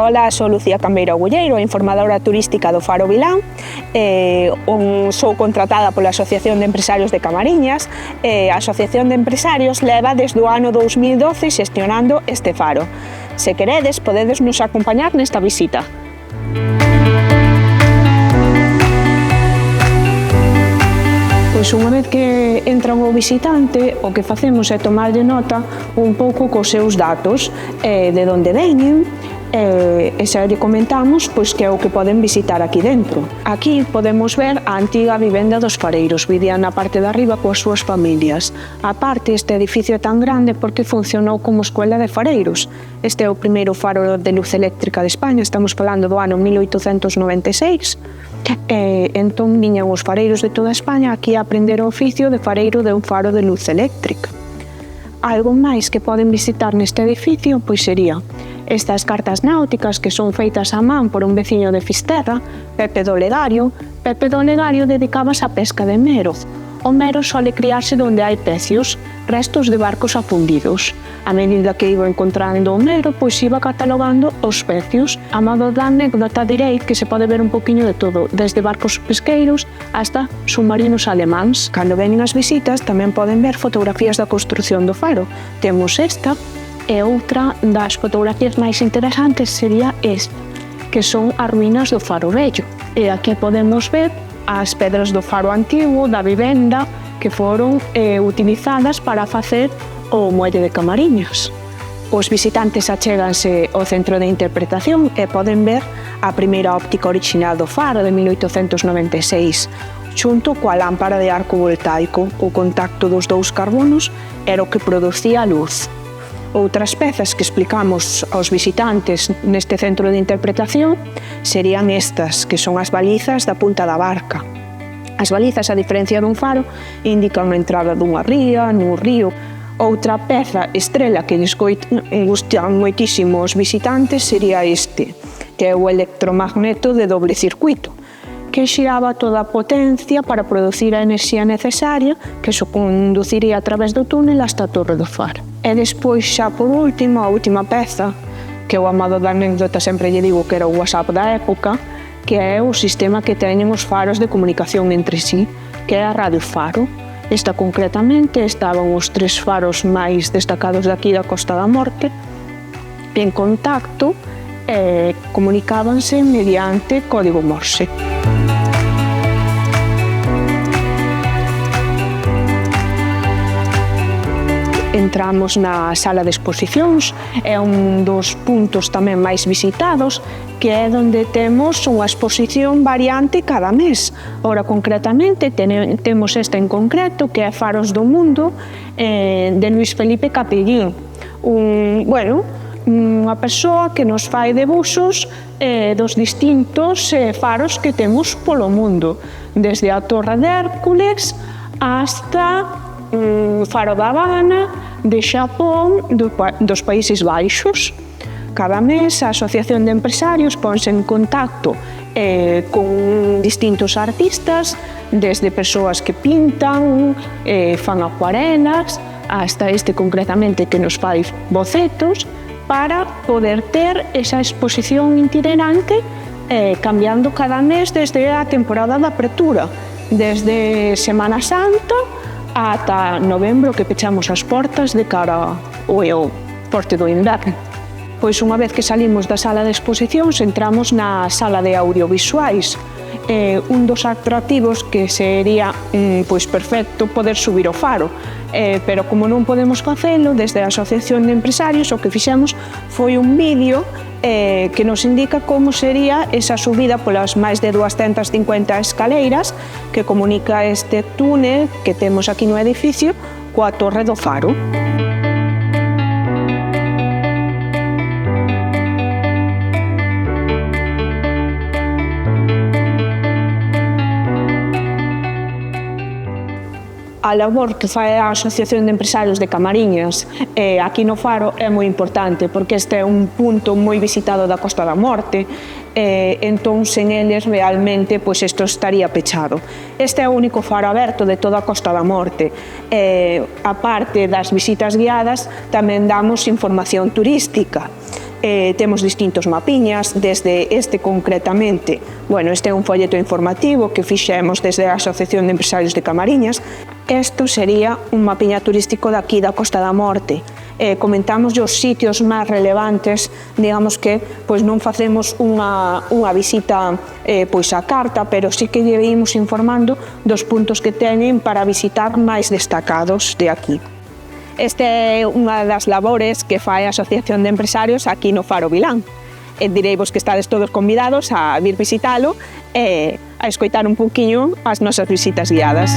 Ola, sou Lucía Cambeiro Agulleiro, informadora turística do Faro Vilán. Sou contratada pola Asociación de Empresarios de Camariñas. A Asociación de Empresarios leva desde o ano 2012 xestionando este faro. Se queredes, podedes nos acompañar nesta visita. Pois unha vez que entra o visitante, o que facemos é tomarlle nota un pouco cos seus datos, de onde veñen, e xa lle comentamos pois que é o que poden visitar aquí dentro. Aquí podemos ver a antiga vivenda dos fareiros, vivían na parte de arriba coas súas familias. A parte, este edificio é tan grande porque funcionou como escuela de fareiros. Este é o primeiro faro de luz eléctrica de España, estamos falando do ano 1896. Entón viñan os fareiros de toda España aquí a aprender o oficio de fareiro de un faro de luz eléctrica. Algo máis que poden visitar neste edificio pois sería estas cartas náuticas que son feitas á man por un veciño de Fisterra, Pepe do Legario. Pepe do Legario dedicábase á pesca de mero. O mero sole criarse onde hai pecios, restos de barcos afundidos. A medida que iba encontrando o mero, pois iba catalogando os pecios. A modo de anécdota direi que se pode ver un poquinho de todo, desde barcos pesqueiros hasta submarinos alemáns. Cando veñen as visitas tamén poden ver fotografías da construción do faro. Temos esta, e outra das fotografías máis interesantes sería esta, que son as ruínas do Faro Vello. E aquí podemos ver as pedras do faro antigo, da vivenda, que foron utilizadas para facer o muelle de Camariñas. Os visitantes achéganse ao centro de interpretación e poden ver a primeira óptica orixinal do faro de 1896, xunto coa lámpara de arco voltaico. O contacto dos dous carbonos era o que producía a luz. Outras pezas que explicamos aos visitantes neste centro de interpretación serían estas, que son as balizas da punta da barca. As balizas, a diferencia dun faro, indican a entrada dunha ría, nun río. Outra peza estrela que lles gustan moitísimo aos visitantes sería este, que é o electromagneto de doble circuito, que xiraba toda a potencia para producir a enerxía necesaria que se conduciría a través do túnel hasta a torre do faro. E despois, xa por último, a última peza, que o amado da anécdota sempre lle digo que era o WhatsApp da época, que é o sistema que teñen os faros de comunicación entre sí, que é a Radio Faro. Esta concretamente estaban os 3 faros máis destacados daqui da Costa da Morte en contacto e comunicábanse mediante código Morse. Entramos na sala de exposicións, é un dos puntos tamén máis visitados, que é onde temos unha exposición variante cada mes. Ora, concretamente, temos esta en concreto, que é Faros do Mundo, de Luis Felipe Capellín. Unha persoa que nos fai debuxos dos distintos faros que temos polo mundo, desde a Torre de Hércules hasta Faro da Habana, de Xapón, dos Países Baixos. Cada mes a Asociación de Empresarios ponse en contacto con distintos artistas, desde persoas que pintan, fan acuarelas, hasta este concretamente que nos fai bocetos, para poder ter esa exposición itinerante cambiando cada mes desde a temporada de apertura, desde Semana Santa ata novembro, que pechamos as portas de cara ao forte do inverno. Pois unha vez que salimos da sala de exposicións, entramos na sala de audiovisuais. Un dos atractivos que sería perfecto poder subir ao faro, pero como non podemos facelo, desde a Asociación de Empresarios o que fixemos foi un vídeo que nos indica como sería esa subida polas máis de 250 escaleiras que comunica este túnel que temos aquí no edificio coa Torre do Faro. A labor que fai a Asociación de Empresarios de Camariñas aquí no Faro é moi importante, porque este é un punto moi visitado da Costa da Morte, entón sen eles realmente isto estaría pechado. Este é o único faro aberto de toda a Costa da Morte. A parte das visitas guiadas, tamén damos información turística. temos distintos mapiñas, desde este concretamente, bueno, este é un folleto informativo que fixemos desde a Asociación de Empresarios de Camariñas. Isto sería un mapiña turístico daqui da Costa da Morte. Comentamos os sitios máis relevantes, digamos que pois non facemos unha visita pois a carta, pero sí que lle imos informando dos puntos que teñen para visitar máis destacados de aquí. Esta é unha das labores que fai a Asociación de Empresarios aquí no Faro Vilán. Direivos que estades todos convidados a vir visitalo e a escoitar un poquinho as nosas visitas guiadas.